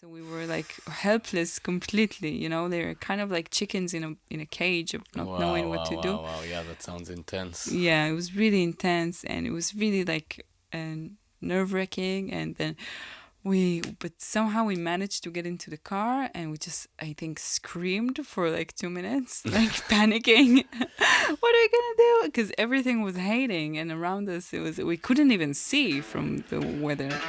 So we were like helpless completely, you know, they're kind of like chickens in a cage of not knowing what to do. Wow. Yeah, that sounds intense. Yeah, it was really intense and it was really like nerve-wracking. And then but somehow we managed to get into the car and we just, I think, screamed for like 2 minutes, like panicking. What are we gonna do? Because everything was hating and around us we couldn't even see from the weather.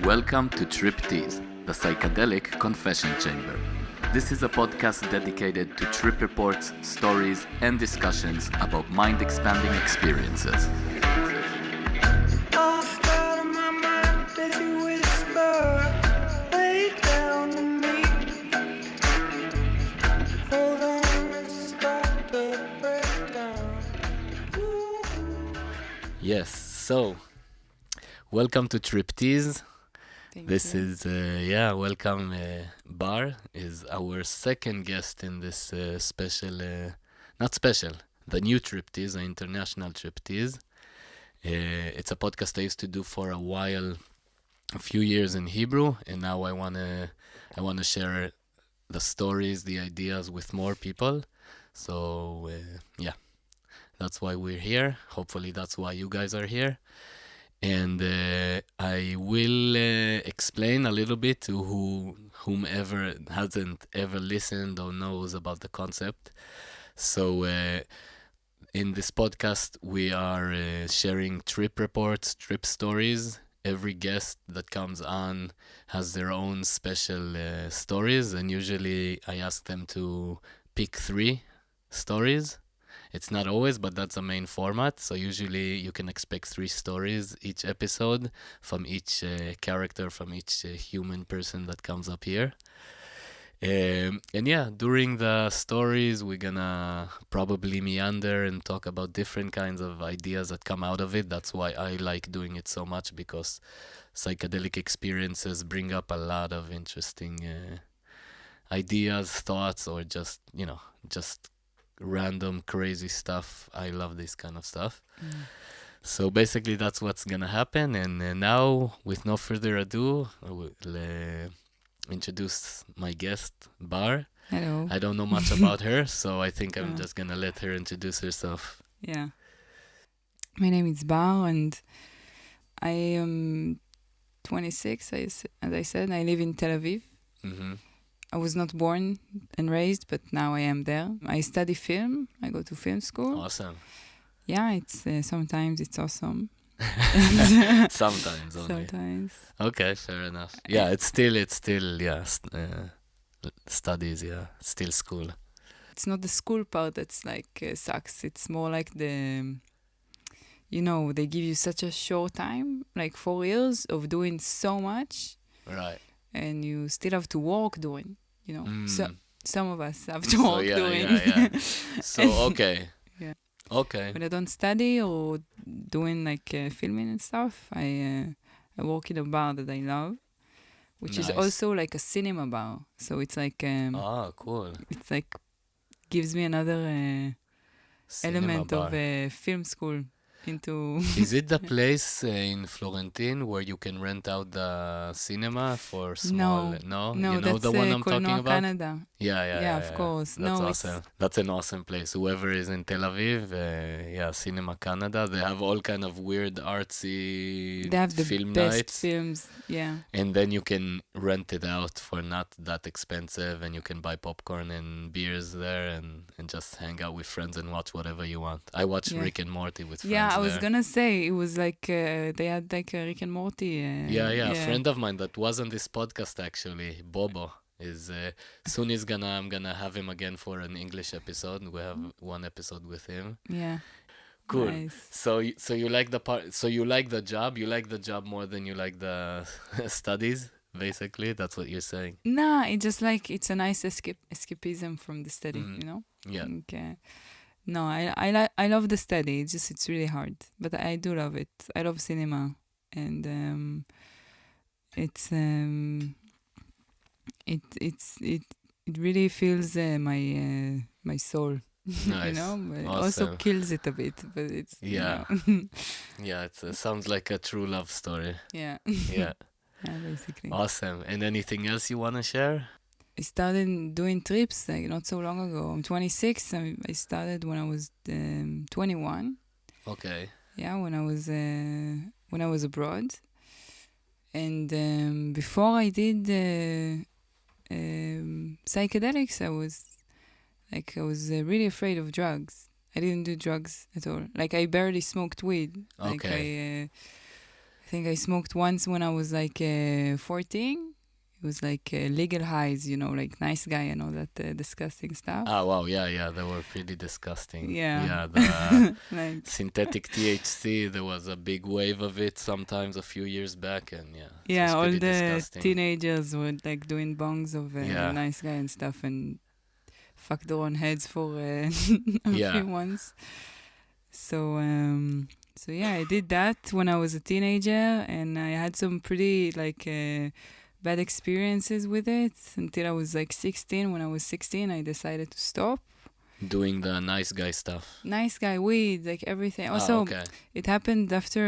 Welcome to TripTease, the Psychedelic Confession Chamber. This is a podcast dedicated to trip reports, stories, and discussions about mind-expanding experiences. Yes, so welcome to TripTease. This is, welcome. Bar is our second guest in this the new TripTease, the international TripTease. It's a podcast I used to do for a while, a few years in Hebrew, and now I wanna share the stories, the ideas with more people. So, that's why we're here. Hopefully that's why you guys are here. And I will explain a little bit to whomever hasn't ever listened or knows about the concept. So in this podcast, we are sharing trip reports, trip stories. Every guest that comes on has their own special stories, and usually I ask them to pick 3 stories. It's not always, but that's the main format. So usually you can expect 3 stories each episode from each character, from each human person that comes up here. During the stories, we're gonna probably meander and talk about different kinds of ideas that come out of it. That's why I like doing it so much, because psychedelic experiences bring up a lot of interesting ideas, thoughts, or just random crazy stuff. I love this kind of stuff. So basically that's what's gonna happen. And now, with no further ado, I will introduce my guest, Bar. Hello. I don't know much about her, so I think I'm just gonna let her introduce herself. Yeah. My name is Bar and I am 26, as I said. I live in Tel Aviv. Mm-hmm. I was not born and raised, but now I am there. I study film. I go to film school. Awesome. Yeah, it's sometimes it's awesome. Sometimes only. Sometimes. Okay, fair enough. Yeah, it's still studies. Yeah, still school. It's not the school part that's like sucks. It's more like they give you such a short time, like 4 years of doing so much. Right. And you still have to work doing, So some of us have to work doing. Yeah. So, okay. Yeah. Okay. When I don't study or doing like filming and stuff, I work in a bar that I love, which is also like a cinema bar. So it's like cool. It's like gives me another element bar. Of film school. Is it the place in Florentine where you can rent out the cinema for small? No, you know the one I'm talking about? Canada. Yeah, of course. That's awesome. That's an awesome place. Whoever is in Tel Aviv, Cinema Canada, they have all kind of weird artsy they have the film best nights. Films, yeah. And then you can rent it out for not that expensive, and you can buy popcorn and beers there and just hang out with friends and watch whatever you want. I watched Rick and Morty with friends. Yeah, I was gonna say it was like they had like a Rick and Morty. A friend of mine that was on this podcast actually, Bobo, is soon I'm gonna have him again for an English episode. We have one episode with him. Yeah. Cool. Nice. So you like the part? So you like the job? You like the job more than you like the studies? Basically, that's what you're saying. Nah, it's just like it's a nice escapism from the study, Yeah. Okay. No, I love the study. It's really hard, but I do love it. I love cinema, and it's it really fills my soul. You Nice. know, but it also Awesome. kills it a bit, but it's Yeah. Yeah, it sounds like a true love story. yeah. Yeah. Yeah, basically. Awesome. And anything else you want to share? I started doing trips like not so long ago. I'm 26. I started when I was 21. Okay. Yeah, when I was abroad, and before I did psychedelics, I was really afraid of drugs. I didn't do drugs at all. Like I barely smoked weed. Like Okay. I think I smoked once when I was like 14. It was like legal highs, you know, like nice guy and all that disgusting stuff. Ah, wow. Yeah, yeah. They were pretty disgusting. Yeah. Yeah, the Like synthetic THC, there was a big wave of it sometimes a few years back, and yeah, it yeah, was all pretty the disgusting. teenagers were like doing bongs of Yeah. nice guy and stuff and fuck their own heads for a Yeah. few months. So yeah, I did that when I was a teenager, and I had some pretty like bad experiences with it until I was like 16. When I was 16, I decided to stop. Doing the nice guy stuff. Nice guy, weed, like everything. Ah, Also, okay. it happened after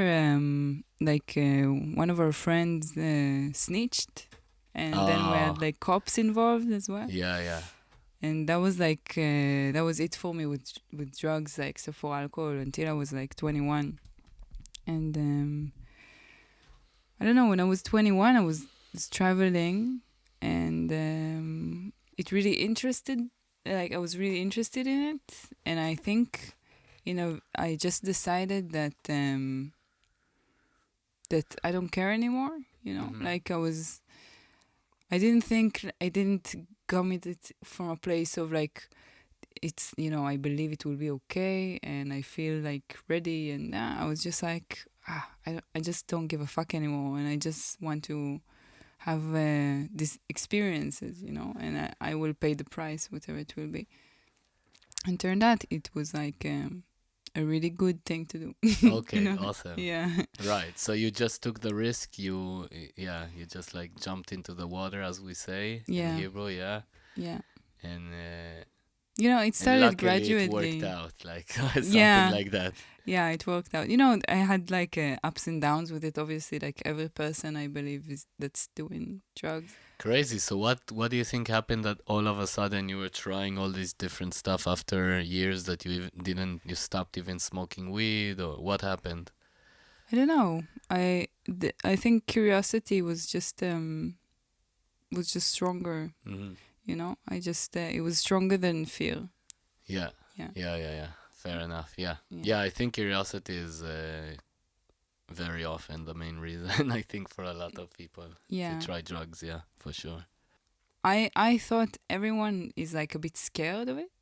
one of our friends snitched, and then we had Oh, like cops involved as well. yeah, yeah. And that was like that was it for me with drugs, like except for alcohol, until I was like 21. And I don't know, when I was 21, I was traveling, and it really interested, like I was really interested in it, and I think, you know, I just decided that that I don't care anymore. You know, Mhm. like I didn't commit it from a place of like, it's, you know, I believe it will be okay and I feel like ready, and I was just like, I just don't give a fuck anymore, and I just want to have these experiences, you know, and I will pay the price, whatever it will be. And turned out it was like a really good thing to do. Okay, You know? awesome. Yeah. Right. So you just took the risk. You just like jumped into the water, as we say in Yeah. Hebrew, yeah. Yeah. And You know, it and started luckily it worked gradually. out, like something Yeah. like that. Yeah, it worked out. You know, I had like ups and downs with it. Obviously, like every person I believe is that's doing drugs. Crazy. So what do you think happened that all of a sudden you were trying all these different stuff after years that you stopped even smoking weed, or what happened? I don't know. I think curiosity was just stronger. Hmm. You know, I just it was stronger than fear. Yeah. Yeah. Yeah. Fair enough. Yeah. Yeah. Yeah, I think curiosity is very often the main reason, I think, for a lot of people Yeah. to try drugs. Yeah, for sure. I thought everyone is like a bit scared of it,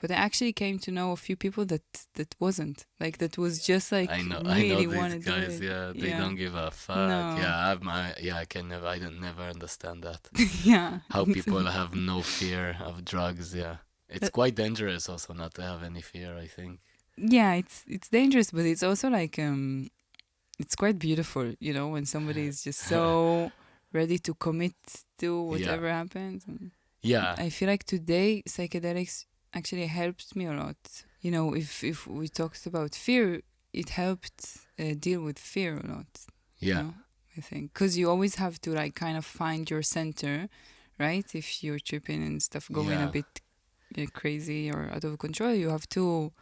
but I actually came to know a few people that wasn't, like, that was just like I know really want to these do guys. it. Yeah, they Yeah. don't give a fuck. No. I can never. I don't never understand that. Yeah. How people have no fear of drugs. Yeah, it's quite dangerous also not to have any fear, I think. Yeah, it's dangerous, but it's also like it's quite beautiful, you know, when somebody is just so ready to commit to whatever happens. And Yeah, I feel like today psychedelics actually helped me a lot. You know, if we talked about fear, it helped deal with fear a lot. yeah, You know, I think because you always have to like kind of find your center, right? If you're tripping and stuff going a Yeah. bit crazy or out of control, you have to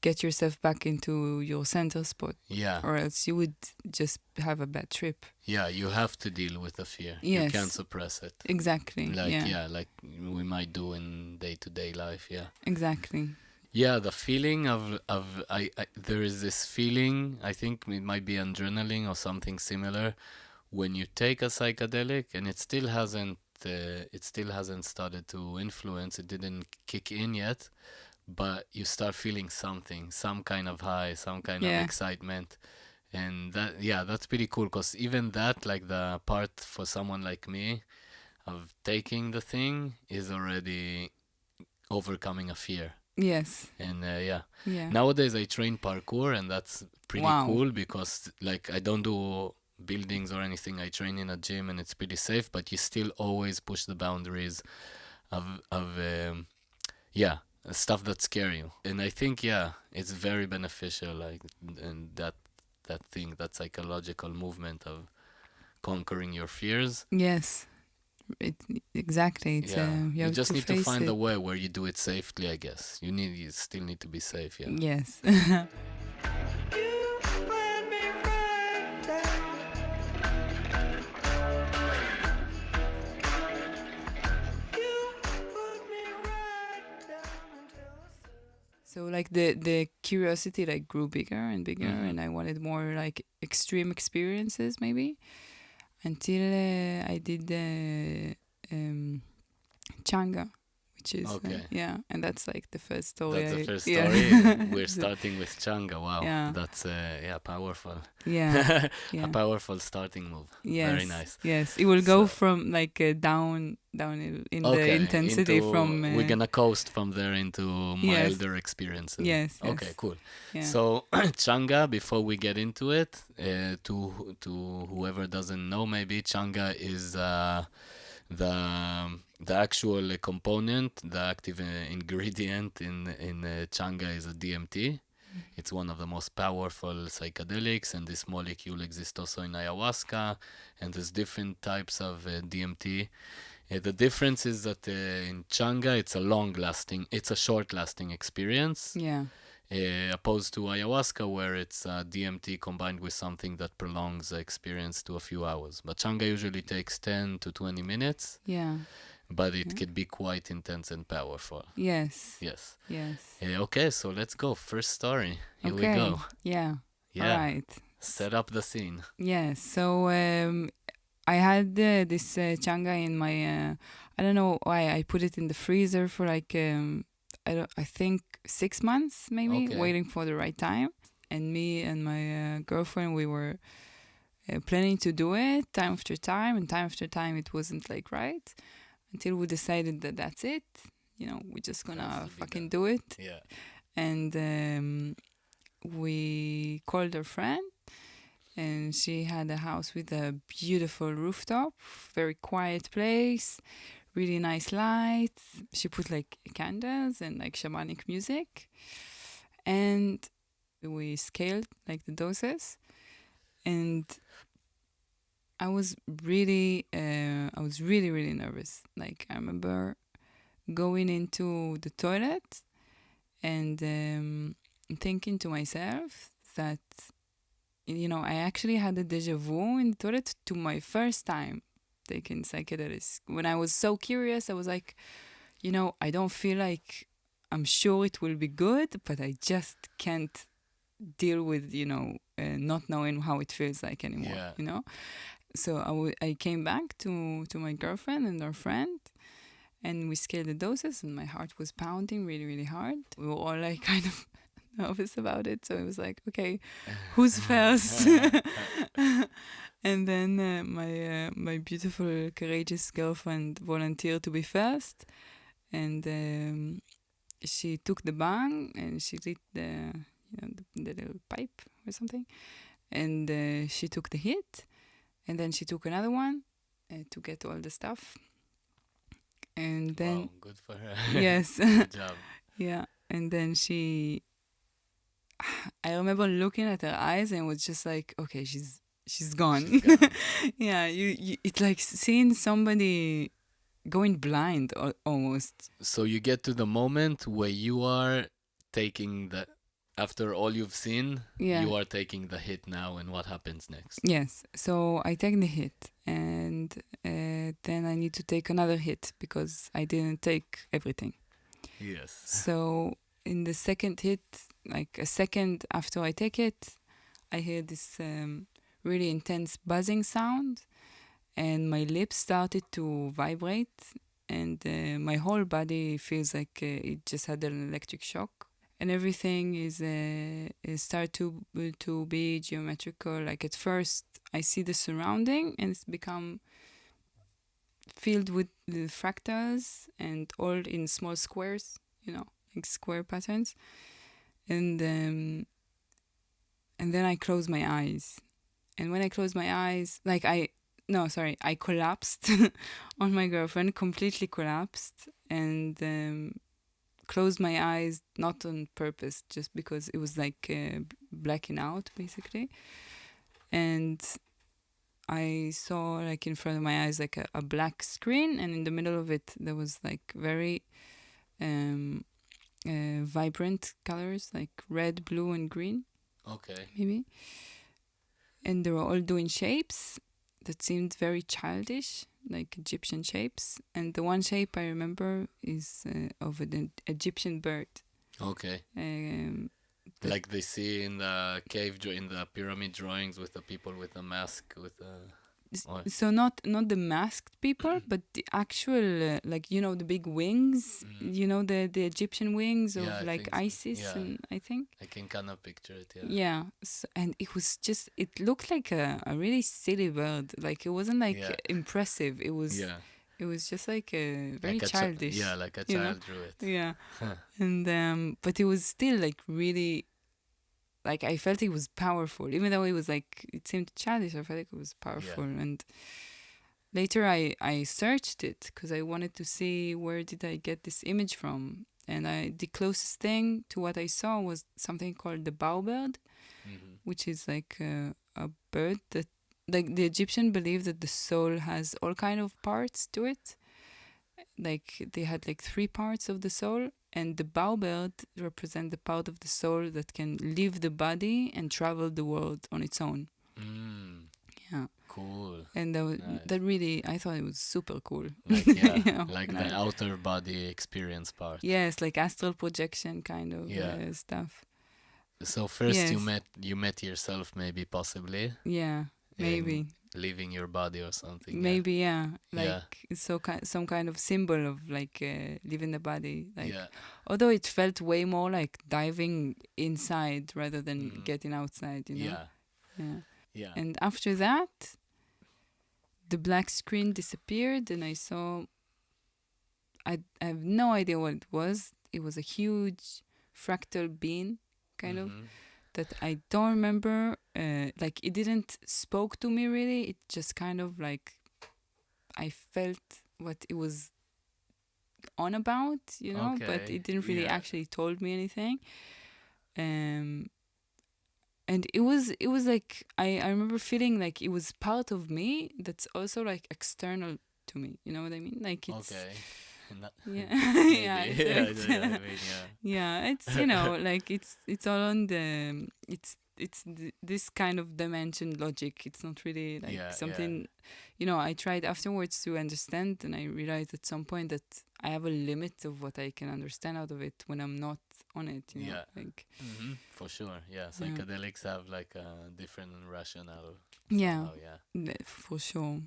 get yourself back into your center spot, yeah, or else you would just have a bad trip. yeah. You have to deal with the fear. Yes. You can't suppress it. Exactly. Like Yeah. like we might do in day-to-day life. Yeah. Exactly. Yeah, the feeling of I there is this feeling, I think it might be adrenaline or something similar, when you take a psychedelic and it still hasn't started to influence, it didn't kick in yet, but you start feeling something, some kind of high, some kind of Yeah. excitement. And that's pretty cool, because even that, like the part for someone like me of taking the thing is already overcoming a fear. Yes. And Yeah. nowadays I train parkour, and that's pretty Wow. cool because like I don't do buildings or anything. I train in a gym and it's pretty safe, but you still always push the boundaries of yeah, stuff that scare you. And I think, yeah, it's very beneficial, like, and that psychological movement of conquering your fears. Yes, it exactly. It's Yeah, you you have just to need to face find a it. way where you do it safely, I guess. You still need to be safe, yeah. Yes. So like the curiosity like grew bigger and bigger, and I wanted more like extreme experiences maybe, until I did Changa, which is Okay. yeah, and that's like the first story. That's the first Yeah. story. We're starting with Changa. Wow, Yeah. that's yeah, powerful. Yeah, A yeah. powerful starting move. Yes, Very nice. yes. It will go So- from like down in the Okay, intensity from we're gonna coast from there into yes. milder experiences. Yes, Okay, yes. cool. Yeah. So Changa, before we get into it, to whoever doesn't know, maybe Changa is the actual component, the active ingredient in Changa is a DMT. It's one of the most powerful psychedelics, and this molecule exists also in ayahuasca, and there's different types of DMT. The difference is that in Changa, it's a short-lasting experience, Yeah. opposed to ayahuasca, where it's DMT combined with something that prolongs the experience to a few hours. But Changa usually takes 10 to 20 minutes, Yeah. but it can be quite intense and powerful. Yes. Yes. Yes. Okay, so let's go. First story. Here Okay. we go. Yeah. Yeah. All right. Set up the scene. Yes. So I had this Changa in my I don't know why I put it in the freezer for like I think 6 months maybe, Okay. waiting for the right time. And me and my girlfriend, we were planning to do it time after time, and time after time it wasn't like right, until we decided that that's it. You know, we're just Has gonna to be fucking done. do it. Yeah. And we called her friend, and she had a house with a beautiful rooftop, very quiet place, really nice lights. She put like candles and like shamanic music, and we scaled like the doses. And I was really really nervous. Like I remember going into the toilet and thinking to myself that, you know, I actually had a deja vu in the toilet to my first time taking psychedelics. When I was so curious, I was like, you know, I don't feel like, I'm sure it will be good, but I just can't deal with, you know, not knowing how it feels like anymore, Yeah. you know? So I came back to my girlfriend and our friend, and we scaled the doses, and my heart was pounding really, really hard. We were all like kind of nervous about it. So it was like, okay, who's first? And then my beautiful, courageous girlfriend volunteered to be first. And she took the bang and she lit the little pipe or something. And she took the hit. And then she took another one to get all the stuff. And then, Wow, good for her. yes. Good job. Yeah. And then I remember looking at her eyes and was just like, okay, she's gone. She's gone. Yeah, it's like seeing somebody going blind almost. So you get to the moment where you are taking after all you've seen, Yeah. you are taking the hit now, and what happens next? Yes. So I take the hit, and then I need to take another hit because I didn't take everything. Yes. So in the second hit, like a second after I take it, I hear this really intense buzzing sound, and my lips started to vibrate, and my whole body feels like it just had an electric shock, and everything is start to be geometrical. Like at first, I see the surrounding, and it's become filled with the fractals and all in small squares, you know, like square patterns. And then I close my eyes, And when I closed my eyes, like I collapsed on my girlfriend, completely collapsed, and closed my eyes, not on purpose, just because it was like blacking out, basically. And I saw, like, in front of my eyes, like a black screen, and in the middle of it, there was like very um, vibrant colors, like red, blue, and green, Okay. maybe. And they were all doing shapes that seemed very childish, like Egyptian shapes. And the one shape I remember is of an Egyptian bird. Okay. Um, Like they see in the in the pyramid drawings with the people with the mask with the. so not the masked people, but the actual like, you know, the big wings, you know, the Egyptian wings of Yeah, I like think so. Isis, Yeah. and I think. I can kind of picture it, yeah. Yeah, so, and it was just, it looked like a really silly bird. Like, it wasn't like Yeah. impressive. It was Yeah. it was just like a very Like a childish. yeah, like a you know? child drew it. Yeah. And but it was still like really, like, I felt it was powerful, even though it was like, it seemed childish. I felt like it was powerful. Yeah. And later I searched it because I wanted to see where did I get this image from. And the closest thing to what I saw was something called the bowbird, which is like a bird that, like, the Egyptian believe that the soul has all kind of parts to it. Like, they had like 3 parts of the soul, and the bowbird represent the part of the soul that can leave the body and travel the world on its own. Yeah. Cool. And Nice. that really, I thought it was super cool. Like, yeah, You know, like the outer body experience part. Yes, like astral projection kind of Yeah. stuff. So first Yes. you met yourself, maybe, possibly. Yeah, maybe. Leaving your body or something. Maybe, yeah. Like, Yeah. it's some kind of symbol of like leaving the body. Like, Yeah. although it felt way more like diving inside rather than getting outside, you know? Yeah. Yeah. Yeah. And after that, the black screen disappeared, and I saw, I have no idea what it was. It was a huge fractal being, kind of, that I don't remember. Like, it didn't spoke to me really. It just kind of like, I felt what it was on about, you know, but Okay, it didn't really yeah. actually told me anything. And it was like, I remember feeling like it was part of me that's also like external to me. You know what I mean? Like, it's Okay. yeah, Maybe. yeah, Yeah, it's, I mean, yeah. yeah, it's, you know, like, it's all on the, it's this kind of dimension logic. It's not really like Yeah, something, you know. I tried afterwards to understand, and I realized at some point that I have a limit of what I can understand out of it when I'm not on it, you know. Yeah. Like, For sure. Yeah. Psychedelics have like a different rationale. yeah, Somehow, yeah. for sure.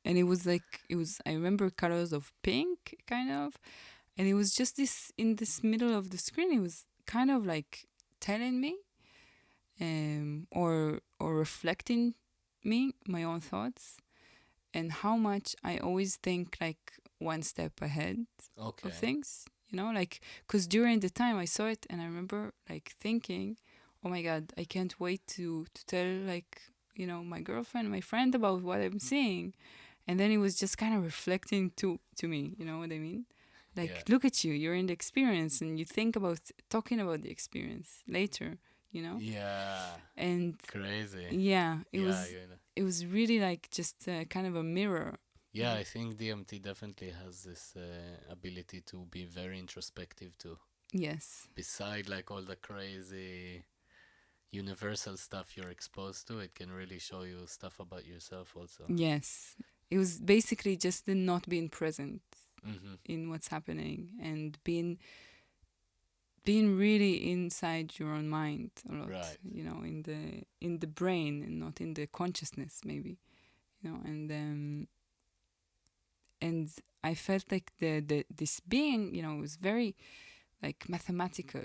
And it was like, I remember colors of pink, kind of, and it was just this, in this middle of the screen, it was kind of like telling me, or reflecting me, my own thoughts, and how much I always think like one step ahead Okay. of things, you know, like, because during the time I saw it, and I remember like thinking, oh my God, I can't wait to tell, like, you know, my girlfriend, my friend, about what I'm seeing. And then it was just kind of reflecting to me, you know what I mean? Like, Yeah. look at you, you're in the experience, and you think about talking about the experience later, you know? Yeah. And Crazy. yeah, Yeah, it was really like just kind of a mirror. Yeah, I think DMT definitely has this ability to be very introspective too. Yes. Beside like all the crazy universal stuff you're exposed to, it can really show you stuff about yourself also. Yes. It was basically just the not being present Mm-hmm. in what's happening, and being really inside your own mind a lot, Right. you know, in the brain, and not in the consciousness, maybe, you know. And I felt like this being, you know, was very like mathematical.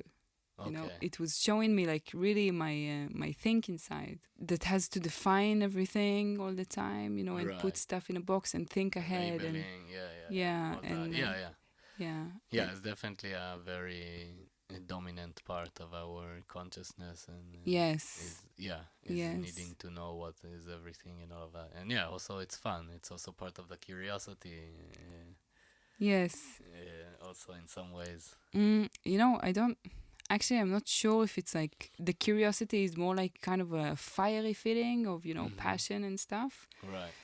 You know, it was showing me like really my thinking side that has to define everything all the time, you know, and put stuff in a box and think ahead. Labeling, And yeah, all and that. Yeah. yeah, Yeah, it's definitely a very a dominant part of our consciousness, and Yes. is Yes. needing to know what is everything and all of that. And yeah, also it's fun. It's also part of the curiosity. Yes. Also in some ways. I don't. Actually, I'm not sure if it's like the curiosity is more like kind of a fiery feeling of, passion and stuff. Right.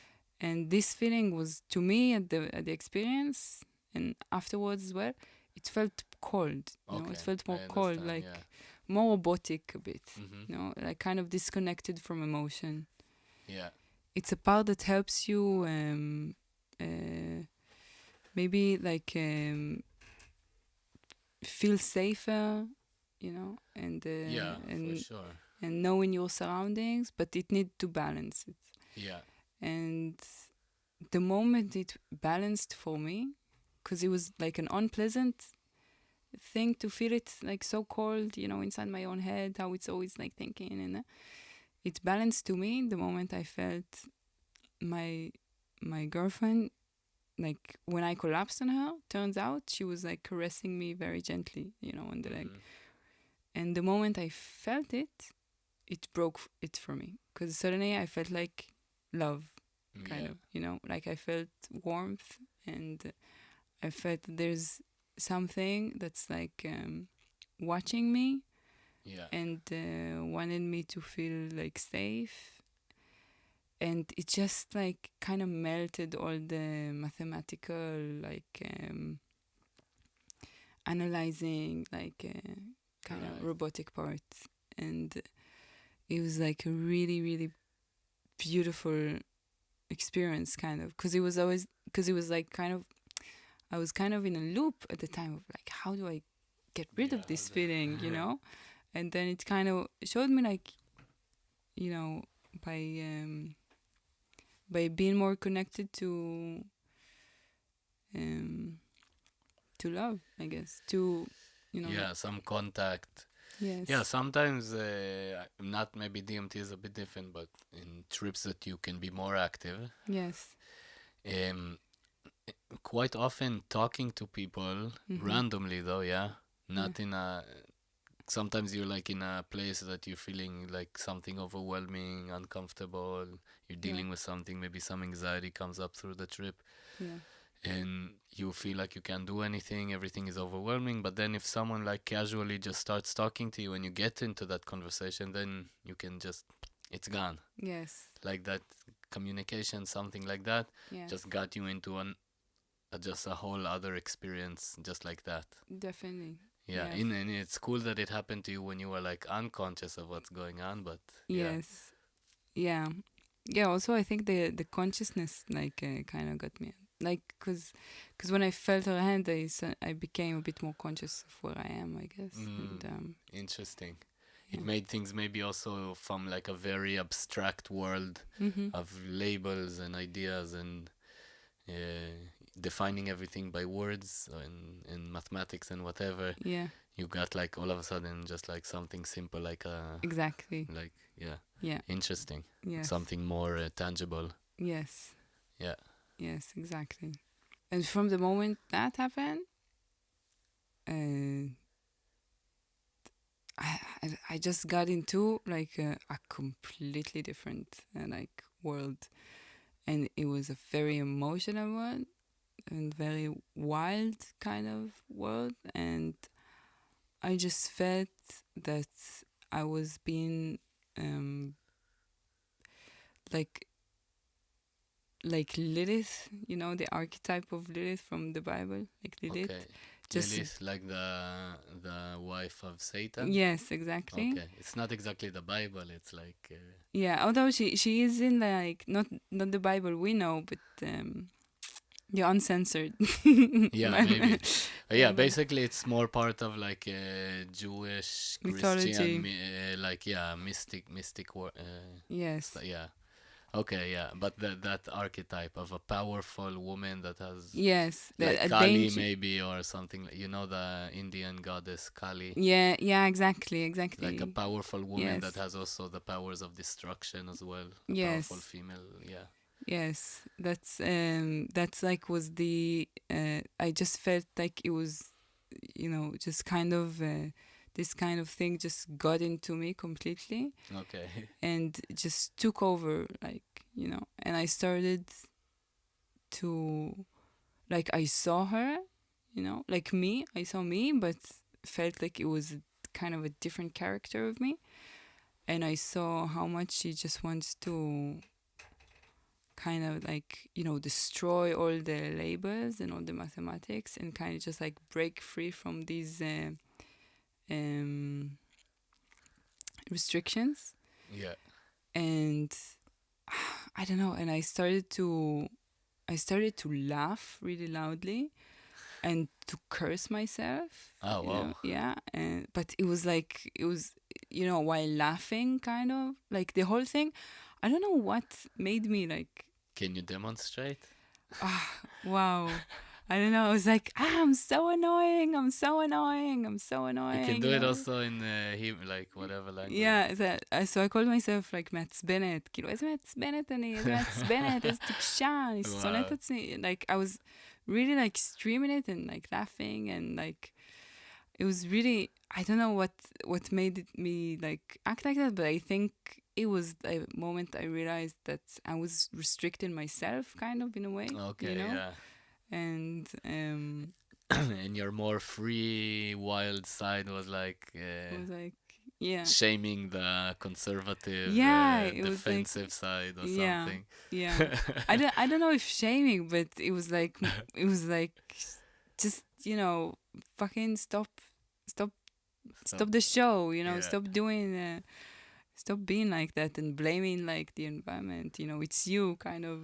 And this feeling was to me at the experience and afterwards as well, it felt cold. Okay. It felt more I cold, understand. like Yeah. more robotic a bit. Mm-hmm. Like kind of disconnected from emotion. Yeah. It's a part that helps you maybe like feel safer, and Yeah, for sure. and knowing your surroundings, but it needs to balance it. Yeah. And the moment it balanced for me, because it was like an unpleasant thing to feel it like so cold, inside my own head, how it's always like thinking, and it balanced to me the moment I felt my girlfriend, like when I collapsed on her, turns out she was like caressing me very gently, on the leg. And the moment I felt it, it broke it for me, because suddenly I felt like love, kind of, like I felt warmth, and I felt that there's something that's like watching me, Yeah. and wanted me to feel like safe. And it just like kind of melted all the mathematical, like analyzing, like kind of robotic parts. And it was like a really, really beautiful experience, kind of, because it was like kind of, I was kind of in a loop at the time of like, how do I get rid of this feeling, And then it kind of showed me like, by being more connected to love, I guess, to Some contact. yes, Yeah, sometimes not maybe DMT is a bit different, but in trips that you can be more active. yes, Um, Quite often talking to people randomly though, not in a. Sometimes you're like in a place that you're feeling like something overwhelming, uncomfortable. You're dealing with something, maybe some anxiety comes up through the trip. yeah, And you feel like you can't do anything, everything is overwhelming. But then if someone like casually just starts talking to you and you get into that conversation, then you can just, it's gone. yes, Like that communication, something like that, yes, just got you into just a whole other experience just like that. definitely, Yeah, yes, and it's cool that it happened to you when you were like unconscious of what's going on, but yes, yeah, yeah. Also, I think the consciousness like kind of got me, like, because when I felt her hand, I became a bit more conscious of where I am, I guess. And interesting. yeah. It made things maybe also from like a very abstract world of labels and ideas and defining everything by words and mathematics and whatever. Yeah, You got like all of a sudden just like something simple like exactly. like Yeah, interesting. yes, Something more tangible. yes, Yeah. yes, exactly. And from the moment that happened, uh, I just got into like a completely different like world, and it was a very emotional one and very wild kind of world, and I just felt that I was being like Lilith, the archetype of Lilith from the Bible, like Lilith. Okay. Just Lilith, like the wife of Satan. yes, exactly. Okay, it's not exactly the Bible. It's like Yeah, although she is in like not the Bible we know, but the uncensored. yeah, maybe. Basically, it's more part of like Jewish, Mythology. Christian, like mystic. Yes. Yeah. Okay, yeah, but that archetype of a powerful woman that has Yes. like A Kali danger. maybe or something. You know the Indian goddess Kali. Yeah. Yeah. Exactly. Like a powerful woman that Yes. has also the powers of destruction as well. A powerful Yes. female. Yeah. Yes. That's like was the I just felt like it was just kind of this kind of thing just got into me completely Okay. and just took over, like, and I started to, like, I saw her, like me, I saw me, but felt like it was kind of a different character of me. And I saw how much she just wants to kind of like, destroy all the labels and all the mathematics and kind of just like break free from these um, restrictions. Yeah. And I don't know. And I started to laugh really loudly and to curse myself. Oh, wow. Yeah. But it was while laughing, kind of like the whole thing. I don't know what made me like. Can you demonstrate? Wow. I don't know. I was like, I'm so annoying. I'm so annoying. I'm so annoying. You can do it also in like whatever language. Yeah, so I called myself like מעצבנת. כאילו, איזה מעצבנת אני, איזה מעצבנת, איזה טיפשה, אני שונאת עצמי. Like, I was really like streaming it and like laughing and like, it was really, I don't know what made me like act like that, but I think it was a moment I realized that I was restricting myself kind of in a way. Okay, yeah. And and your more free, wild side was like, shaming the conservative, defensive side or something. Yeah. I don't know if shaming, but it was like just fucking stop the show. Stop doing. Stop being like that and blaming like the environment. It's you kind of.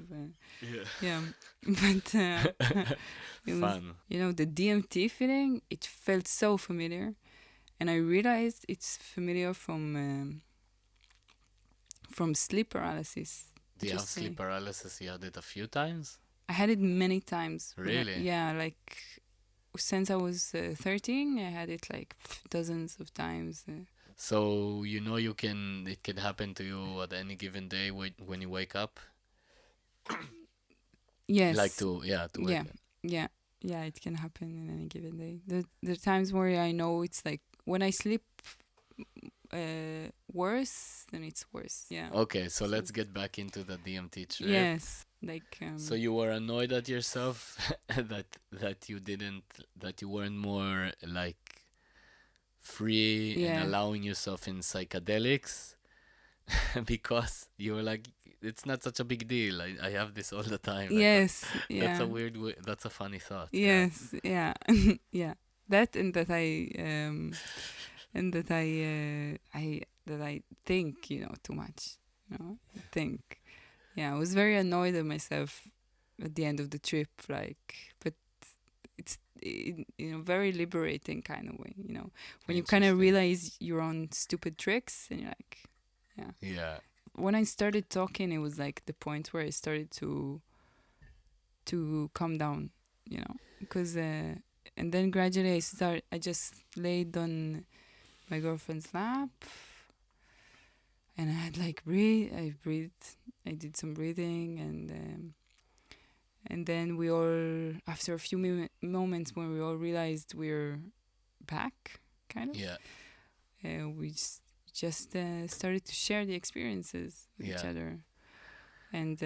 Yeah. But it was fun. The DMT feeling. It felt so familiar, and I realized it's familiar from sleep paralysis. Do you have sleep paralysis? You had it a few times? I had it many times. Really? Yeah, like since I was 13, I had it like dozens of times. So it can happen to you at any given day when you wake up? Yes. Like to wake up. Yeah, it can happen in any given day. There are times where I know it's like when I sleep worse, then it's worse. Yeah. Okay, so let's get back into the DMT trip. Yes. Like so you were annoyed at yourself that you weren't more like free and allowing yourself in psychedelics because you were like, it's not such a big deal. I have this all the time. Yes. That's a weird that's a funny thought. Yes. Yeah. Yeah. That and that I think, too much. I think. Yeah, I was very annoyed at myself at the end of the trip, but it's very liberating kind of way, when you kind of realize your own stupid tricks and you're like, yeah. When I started talking, it was like the point where I started to calm down, because and then gradually I just laid on my girlfriend's lap and I had like I did some breathing and then we all, after a few moments when we all realized we're back, kind of. Yeah. We just started to share the experiences with each other. And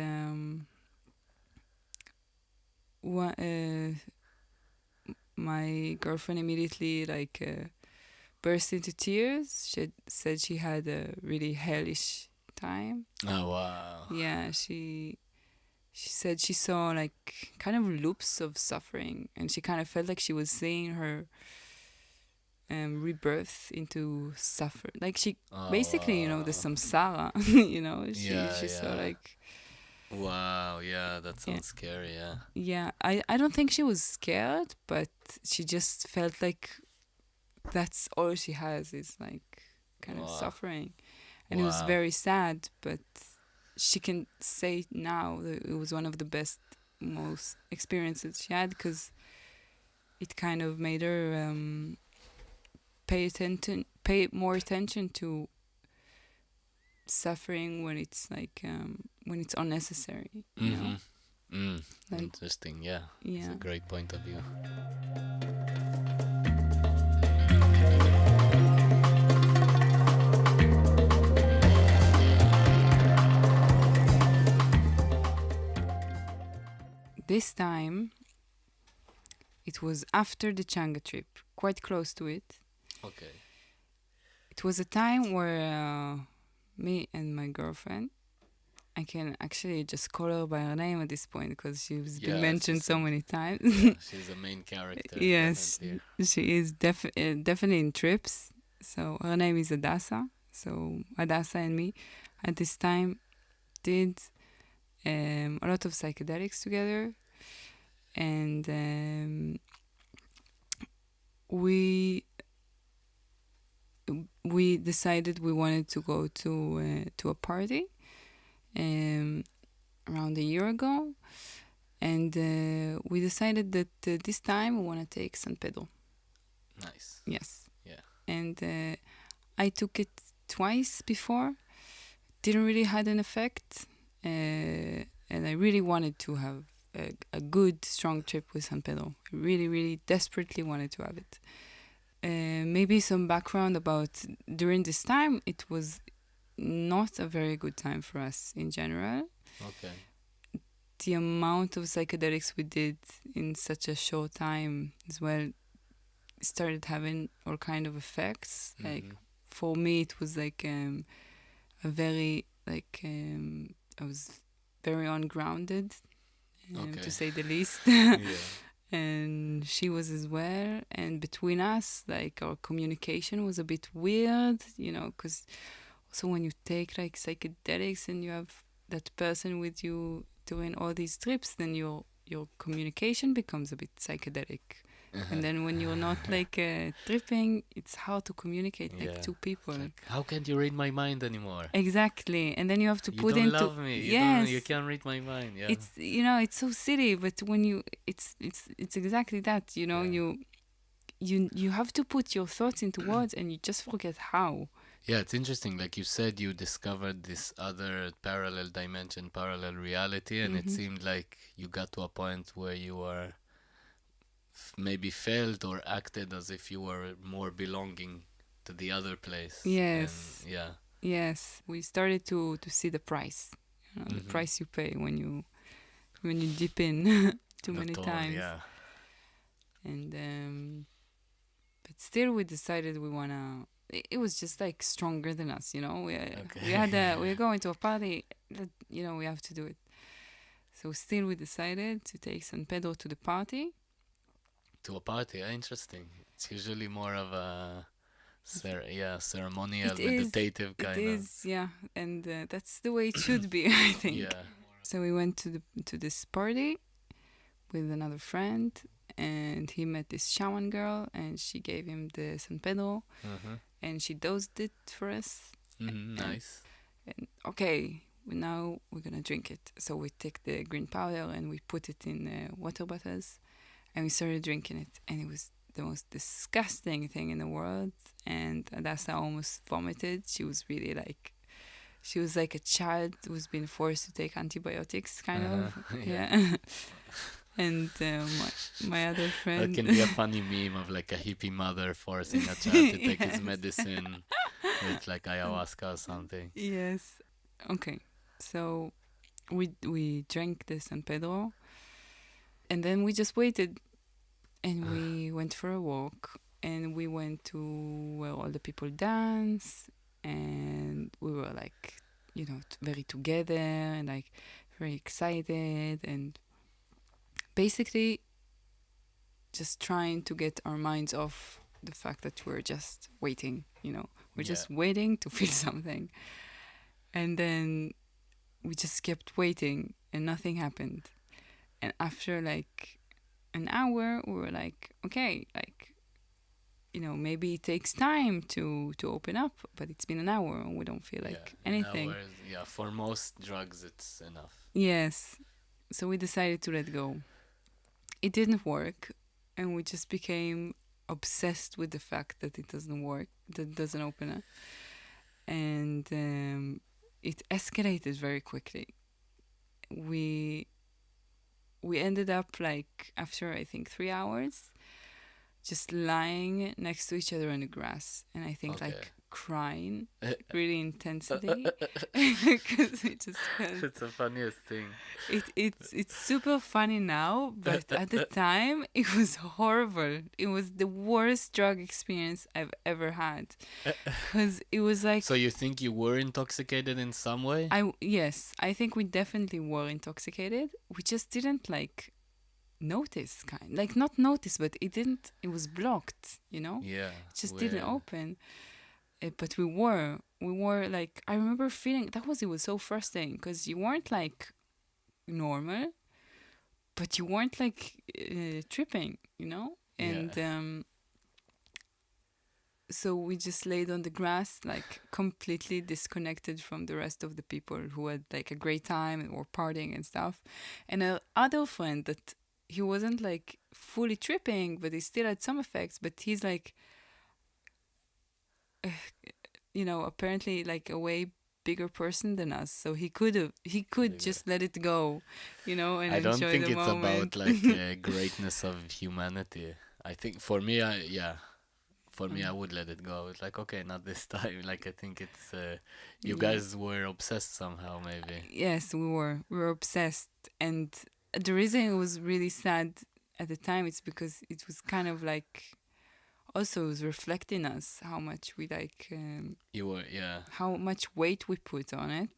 my girlfriend immediately burst into tears. She said she had a really hellish time. Oh, wow. Yeah, she said she saw like kind of loops of suffering and she kind of felt like she was seeing her rebirth into suffer. Like she basically, the samsara, she saw like. Wow, yeah, that sounds scary, yeah. Yeah, I don't think she was scared, but she just felt like that's all she has is like kind of suffering. And it was very sad, but she can say now that it was one of the best, most experiences she had because it kind of made her pay more attention to suffering when it's like when it's unnecessary. You know? Like, interesting, yeah. It's a great point of view. this time, it was after the Changa trip, quite close to it. Okay. It was a time where me and my girlfriend, I can actually just call her by her name at this point because she's been Yeah, she mentioned so said. many times. Yeah, she's a main character. Yes, Definitely. she is definitely in trips. So her name is Adasa. So Adasa and me at this time did a lot of psychedelics together, and we decided we wanted to go to a party around a year ago, and we decided that this time we want to take San Pedro. Nice. Yes. Yeah. And I took it twice before. Didn't really had an effect, and I really wanted to have a good, strong trip with San Pedro. I really, really desperately wanted to have it. Maybe some background about during this time, it was not a very good time for us in general. Okay. The amount of psychedelics we did in such a short time as well started having all kind of effects. Like for me, it was like a very I was very ungrounded, to say the least. Yeah. And she was as well. And between us, like our communication was a bit weird, because also when you take like psychedelics and you have that person with you doing all these trips, then your communication becomes a bit psychedelic. And then when you're not like tripping, it's hard to communicate like two people. Like, how can't you read my mind anymore? Exactly. And then you have to You put don't into love me. yes. You can't read my mind. Yeah. It's it's so silly, but when you it's exactly that. You have to put your thoughts into words, and you just forget how. Yeah, it's interesting. Like you said, you discovered this other parallel dimension, parallel reality, and it seemed like you got to a point where you were maybe felt or acted as if you were more belonging to the other place. Yes. And yeah. Yes. We started to see the price. The price you pay when you dip in too many times. Yeah. And but still we decided we wanna. It was just like stronger than us, we're going to a party that we have to do it. So still we decided to take San Pedro to the party. To a party, interesting. It's usually more of a ceremonial, meditative kind of. It is, yeah, and that's the way it should be, I think. Yeah. So we went to this party with another friend, and he met this shaman girl, and she gave him the San Pedro, and she dosed it for us. Nice. And okay, now we're gonna drink it. So we take the green powder and we put it in water bottles, and we started drinking it, and it was the most disgusting thing in the world. And Adasa almost vomited. She was like a child who's been forced to take antibiotics, kind of. Yeah. And my other friend. That can be a funny meme of like a hippie mother forcing a child to take his medicine with like ayahuasca or something. Yes. Okay. So we drank the San Pedro, and then we just waited, and we went for a walk, and we went to where all the people dance, and we were like, very together and like very excited, and basically just trying to get our minds off the fact that we're just waiting, we're just waiting to feel something. And then we just kept waiting and nothing happened. And after like an hour, we were like, okay, like, maybe it takes time to open up, but it's been an hour and we don't feel like anything. An hour, for most drugs, it's enough. Yes. So we decided to let go. It didn't work, and we just became obsessed with the fact that it doesn't work, that it doesn't open up. And it escalated very quickly. We ended up like, after I think 3 hours, just lying next to each other on the grass, and I think Okay. like crying really intensely because we just felt It's the funniest thing. it's super funny now, but at the time it was horrible. It was the worst drug experience I've ever had because it was like So you think you were intoxicated in some way? yes, I think we definitely were intoxicated. We just didn't like notice, kind like not notice, but it was blocked, you know. Yeah. It just didn't Well, open. But we were like, I remember feeling it was so frustrating because you weren't like normal, but you weren't like tripping, you know. yeah. And so we just laid on the grass, like completely disconnected from the rest of the people who had like a great time and were partying and stuff. And a other friend that he wasn't like fully tripping, but he still had some effects. But he's like, apparently like a way bigger person than us, so he could Really good. just let it go, and I don't enjoy think the it's moment. about like greatness of humanity. I think for me, I would let it go. It's like, okay, not this time. Like I think it's you Yeah. guys were obsessed somehow, maybe. Yes, we were obsessed, and the reason it was really sad at the time is because it was kind of like also it was reflecting us how much we like You were, yeah, how much weight we put on it,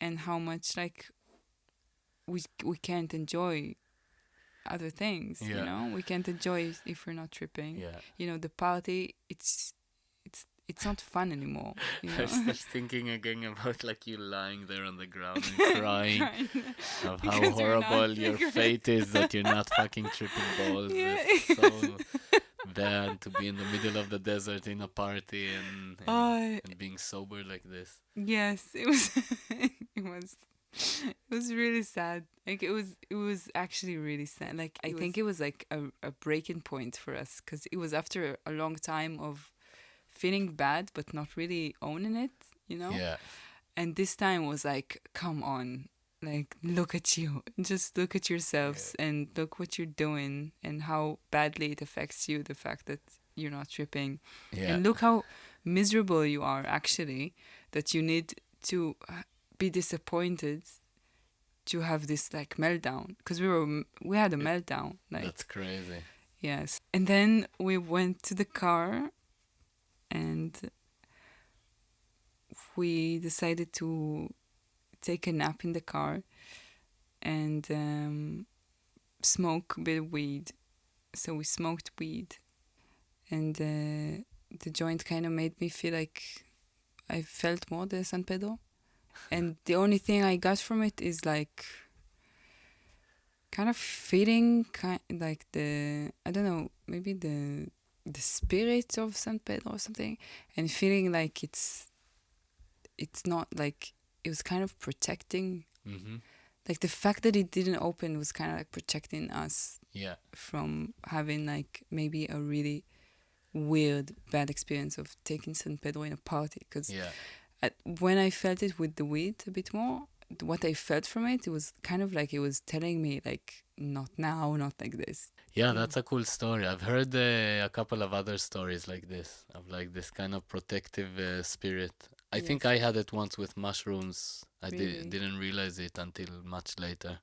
and how much like we can't enjoy other things. yeah, We can't enjoy it if we're not tripping. yeah. The party, it's not fun anymore. I was just thinking again about like you lying there on the ground and crying of how Because you're not horrible your cigarette. fate is that you're not fucking tripping balls. Yeah. It's so bad to be in the middle of the desert in a party Oh, and being sober like this. yes, it was. It was really sad. Like it was actually really sad. Like I think it was like a breaking point for us because it was after a long time of feeling bad but not really owning it. Yeah, And this time was like, come on, like look at you, just look at yourselves and look what you're doing and how badly it affects you. The fact that you're not tripping, yeah, and look how miserable you are actually. That you need to be disappointed to have this like meltdown because we had a meltdown. Like that's crazy. yes, and then we went to the car and we decided to take a nap in the car and smoke a bit of weed. So we smoked weed, and the joint kind of made me feel like I felt more the San Pedro. And the only thing I got from it is like kind of feeling like I don't know, maybe the spirit of San Pedro or something, and feeling like it's not like it was kind of protecting, Mm-hmm. like the fact that it didn't open was kind of like protecting us Yeah, from having like maybe a really weird bad experience of taking San Pedro in a party. Because yeah. when I felt it with the weed a bit more, what I felt from it was kind of like it was telling me like not now, not like this. Yeah, that's a cool story. I've heard a couple of other stories like this, of like this kind of protective spirit. I think Yes. I had it once with mushrooms. I Really? didn't realize it until much later.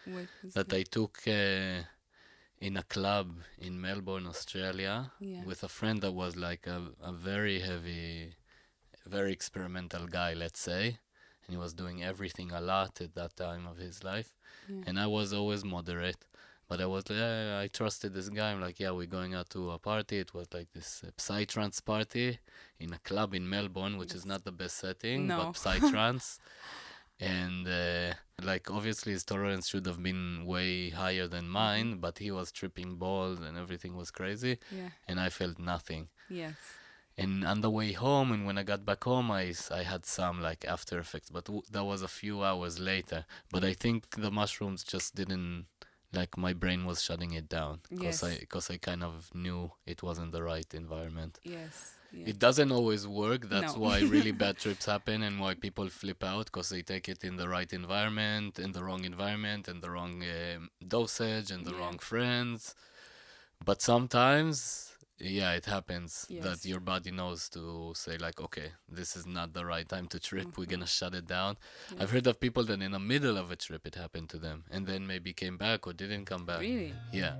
What was That I took in a club in Melbourne, Australia, Yeah. with a friend that was like a very heavy, very experimental guy, let's say. And he was doing everything a lot at that time of his life. Yeah. And I was always moderate. But I trusted this guy. I'm like, yeah, we're going out to a party. It was like this psytrance party in a club in Melbourne, which is not the best setting, No. but psytrance. And like obviously his tolerance should have been way higher than mine, but he was tripping balls and everything was crazy. Yeah. And I felt nothing. Yes. And on the way home, and when I got back home, I had some like after effects, but that was a few hours later. But I think the mushrooms just didn't, like my brain was shutting it down Yes. because I kind of knew it wasn't the right environment. Yes. Yeah. It doesn't always work. That's No. why really bad trips happen and why people flip out, because they take it in the right environment, in the wrong environment, and the wrong dosage, and the Yeah. wrong friends. But sometimes, yeah, it happens that Yes. your body knows to say like, okay, this is not the right time to trip. We're Mhm. gonna shut it down. I've Yes. heard of people that in the middle of a trip it happened to them, and then maybe came back or didn't come back. Really? Yeah.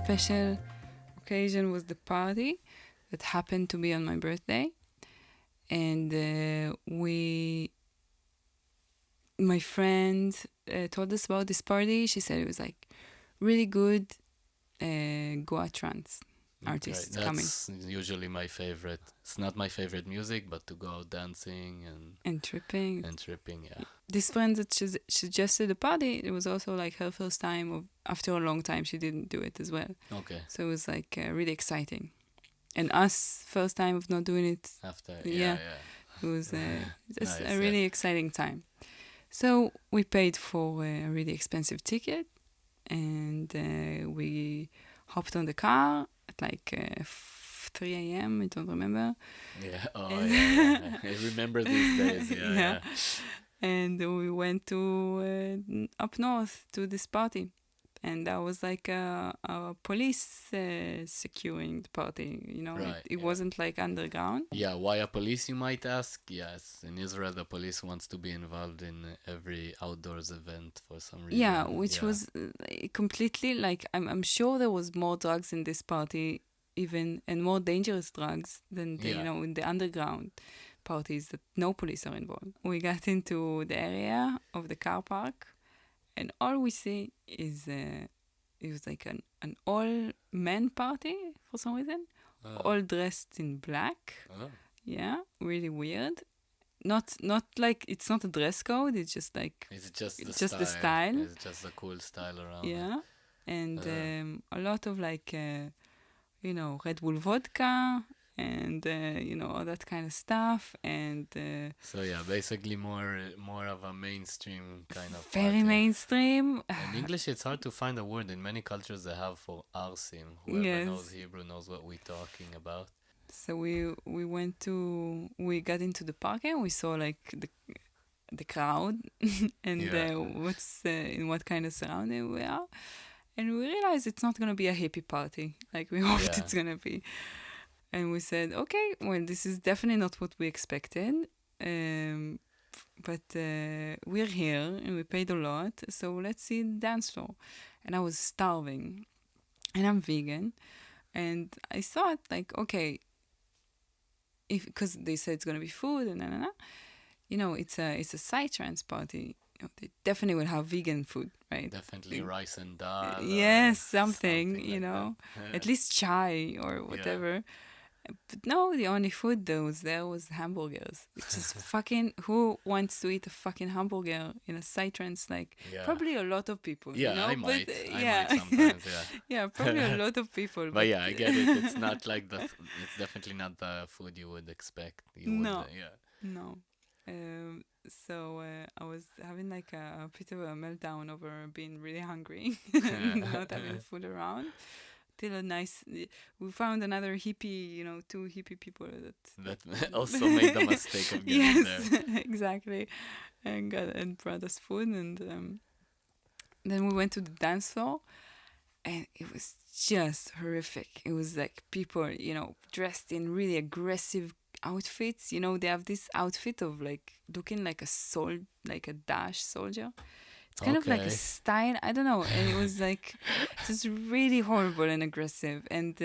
Special occasion was the party that happened to be on my birthday, and my friend told us about this party. She said it was like really good Goa trance Okay, artists coming that's usually my favorite. It's not my favorite music, but to go out dancing and tripping. and tripping, yeah. This friend that suggested the party, it was also like her first time of after a long time she didn't do it as well. Okay. So it was like really exciting. And us, first time of not doing it, After, yeah, yeah. it was just Nice, a really exciting time. So we paid for a really expensive ticket, and we hopped on the car at like 3 a.m. I don't remember. Yeah. Oh, And yeah. I remember these days. Yeah, yeah. yeah. And we went to up north to this party, and that was like a police securing the party. You know, Right, it yeah. wasn't like underground. Yeah, why a police, you might ask? Yes, in Israel, the police wants to be involved in every outdoors event for some reason. Yeah, which was completely like I'm sure there was more drugs in this party, even, and more dangerous drugs than Yeah. in the underground parties that no police are involved. We got into the area of the car park, and all we see is it was like an all men party for some reason, all dressed in black. Oh, Yeah, really weird. Not like it's not a dress code. It's just like it's just the just style. the style. It's just the cool style around it. Yeah, and a lot of like Red Bull vodka and all that kind of stuff, and So yeah, basically more of a mainstream kind of very party. mainstream. In English, it's hard to find a word. In many cultures, they have for arsim. Whoever Yes. knows Hebrew knows what we're talking about. So we got into the park and we saw like the crowd and Yeah. what's in what kind of surrounding we are, and we realized it's not gonna be a hippie party like we hoped Yeah. it's gonna be. And we said, okay, well, this is definitely not what we expected. But we're here and we paid a lot, so let's see the dance floor. And I was starving, and I'm vegan, and I thought like, okay, because they said it's gonna be food and it's a psytrance party. They definitely will have vegan food, right? Definitely rice and dal. Yes, something, like that. at least chai or whatever. But no, the only food that was there was hamburgers. Which is fucking, who wants to eat a fucking hamburger in a psytrance? Like, Yeah. probably a lot of people, Yeah, you know? I might. But, I yeah. might sometimes, yeah. Yeah, probably a lot of people. But yeah, I get it. It's not like it's definitely not the food you would expect. No. Yeah. No. So I was having like a bit of a meltdown over being really hungry, not having food around. Till we found another hippie, two hippie people That also made the mistake of getting yes, there. exactly, and brought us food, and then we went to the dance floor, and it was just horrific. It was like people, dressed in really aggressive outfits. They have this outfit of like looking like like a Daesh soldier. It's kind of like a Okay. style, I don't know, and it was like just really horrible and aggressive, and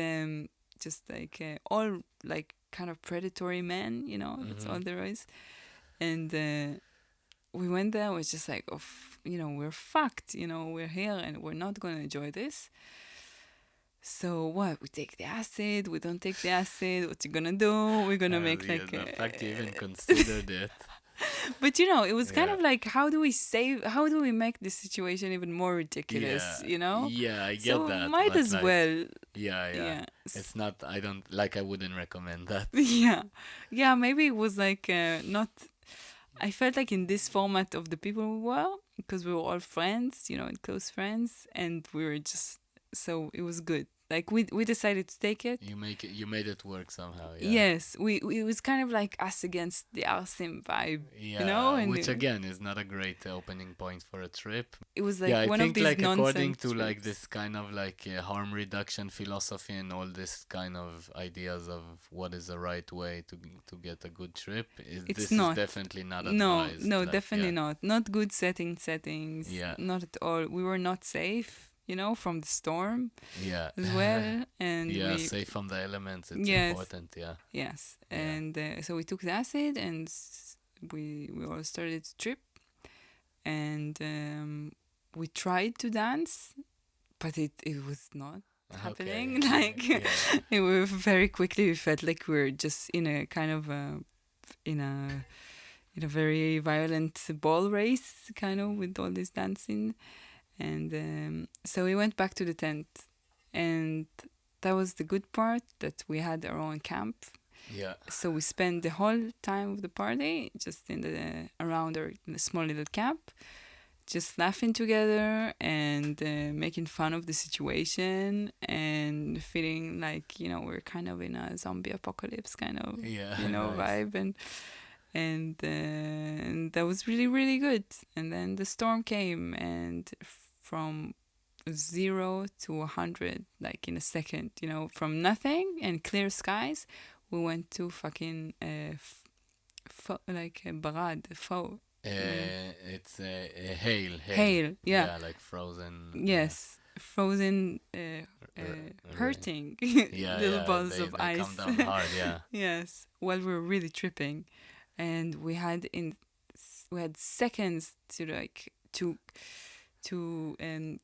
just like all like kind of predatory men, that's all there is. And we went there, it was just like, we're fucked, we're here and we're not going to enjoy this. So what? We take the acid? We don't take the acid? What you gonna do? We're gonna make Yeah, like the fact you even considered it. But it was kind Yeah. of like, how do we make this situation even more ridiculous, Yeah. Yeah, I get So that. might but as like, well. Yeah. Yeah. It's not. I wouldn't recommend that. Yeah. Yeah, maybe it was like not. I felt like in this format of the people we were, because we were all friends, and close friends, and we were just, so it was good. like we decided to take it. You made it work somehow, yeah. Yes, we it was kind of like us against the Alcim vibe, Yeah, and which again is not a great opening point for a trip. it was Yeah, like I one of think these like according nonsense to like trips. this kind of like harm reduction philosophy and all this kind of ideas of what is the right way to get a good trip, It's this is not. definitely not No, advised. no, Like, definitely not. Not good settings. yeah, Not at all. We were not safe, from the storm yeah, as well, and yeah. we Safe from the elements, it's yes, important. Yeah, yes, yeah. and so we took the acid, and we all started to trip, and we tried to dance, but it was not happening. Okay, Like yeah, it was very quickly. We felt like we were just in a kind of in a in a very violent ball race, kind of with all this dancing, and so we went back to the tent, and that was the good part, that we had our own camp. yeah. So we spent the whole time of the party just in the around our in the small little camp, just laughing together and making fun of the situation and feeling like we're kind of in a zombie apocalypse kind of Yeah, nice. vibe, and that was really really good. And then the storm came, and from 0 to 100 like in a second, from nothing and clear skies, we went to fucking like barad It's hail, hail, yeah. Yeah, like frozen. Yes, frozen, hurting Yeah, little yeah. balls They of they ice. come down hard. Yeah, Yes, while we were really tripping, and we had seconds to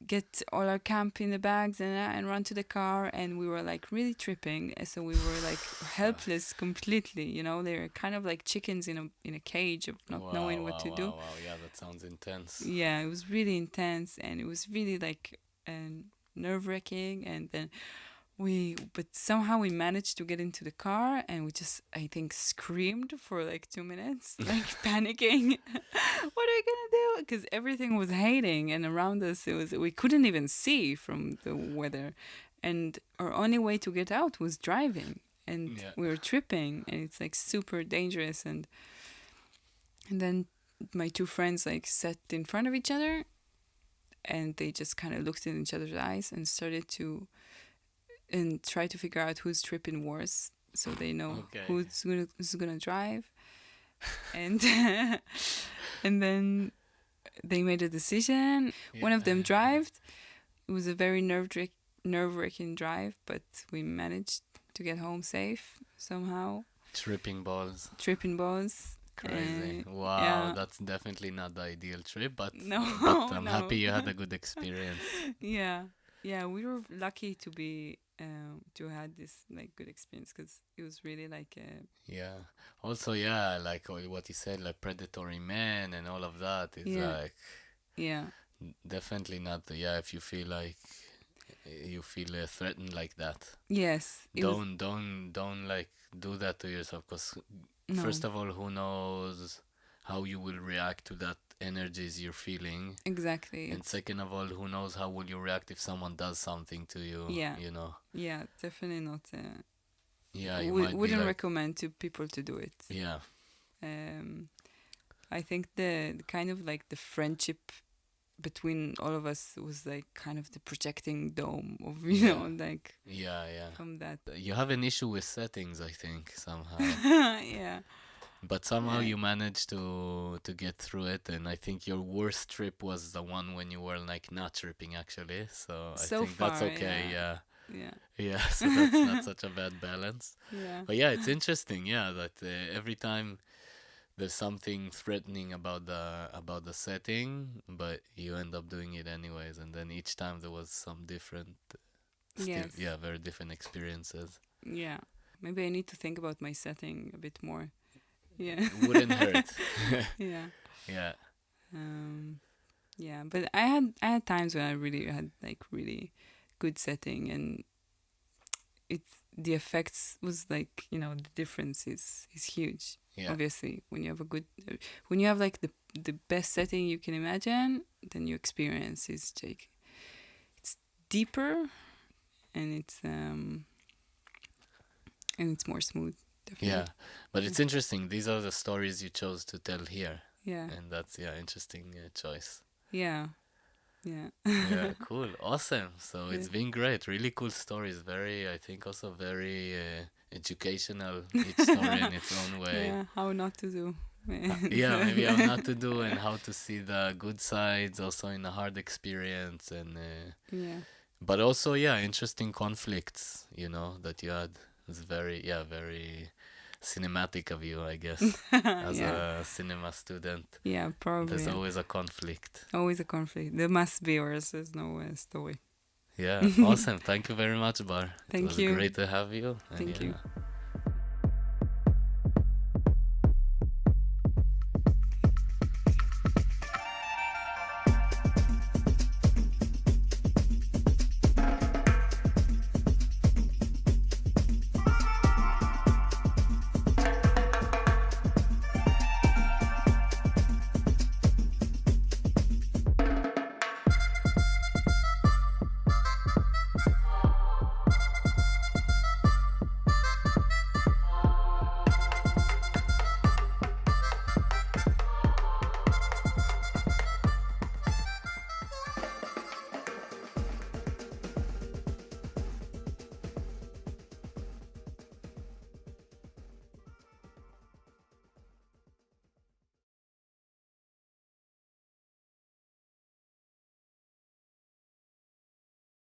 get all our camp in the bags and run to the car, and we were like really tripping, so we were like helpless completely. They were kind of like chickens in a cage of not knowing what to do. Wow. Yeah, that sounds intense. Yeah, it was really intense, and it was really like nerve-wracking. And then but somehow we managed to get into the car, and we just, I think, screamed for like 2 minutes, like panicking. What are we gonna do? Because everything was hailing, and around us we couldn't even see from the weather, and our only way to get out was driving, and Yeah. we were tripping, and it's like super dangerous. And then my two friends like sat in front of each other, and they just kind of looked in each other's eyes and started to try to figure out who's tripping worse, so they know Okay. who's gonna drive. And and then they made a decision. One of them drove. It was a very nerve-wracking drive, but we managed to get home safe somehow. Tripping balls. Tripping balls. Crazy. Wow, yeah. that's definitely not the ideal trip, but No, but I'm no. happy you had a good experience. Yeah, we were lucky to be to had this like good experience, because it was really like Yeah. Also, yeah, like what you said, like predatory men and all of that is Yeah. like yeah. definitely not. Yeah, if you feel like you feel threatened like that, Yes. don't like do that to yourself, because No. first of all, who knows how you will react to that energies you're feeling, Exactly. and second of all, who knows how will you react if someone does something to you. Yeah. You know. Yeah, definitely not. Yeah, you we might be wouldn't like, recommend to people to do it. yeah. I think the kind of like the friendship between all of us was like kind of the projecting dome of like Yeah. from that. You have an issue with settings, I think, somehow. Yeah. But somehow Yeah. you managed to get through it, and I think your worst trip was the one when you were like not tripping actually. So I So think that's far, okay. yeah. Yeah. So that's not such a bad balance. Yeah. But yeah, it's interesting. Yeah, that every time there's something threatening about the setting, but you end up doing it anyways, and then each time there was some different, Yes. very different experiences. Yeah. Maybe I need to think about my setting a bit more. Yeah. Wouldn't hurt. Yeah. Yeah. Yeah, but I had times when I really had like really good setting, and the effects was like, the difference is huge. Yeah. Obviously, when you have like the best setting you can imagine, then your experience is like, it's deeper, and it's more smooth, definitely. Yeah, but it's interesting. These are the stories you chose to tell here, Yeah, and that's interesting choice. yeah, yeah. Yeah, cool, awesome. So Yeah. it's been great. Really cool stories. Very, I think, also very educational. Each story in its own way. Yeah, how not to do. Yeah, maybe how not to do and how to see the good sides also in a hard experience, and Yeah. but also interesting conflicts. That you had. It's very very cinematic of you, I guess, as Yeah. a cinema student. Yeah, probably. There's Yeah. always a conflict. Always a conflict. There must be, or else there's no story. Yeah, awesome. Thank you very much, Bar. It Thank was you. great to have you. And Thank you.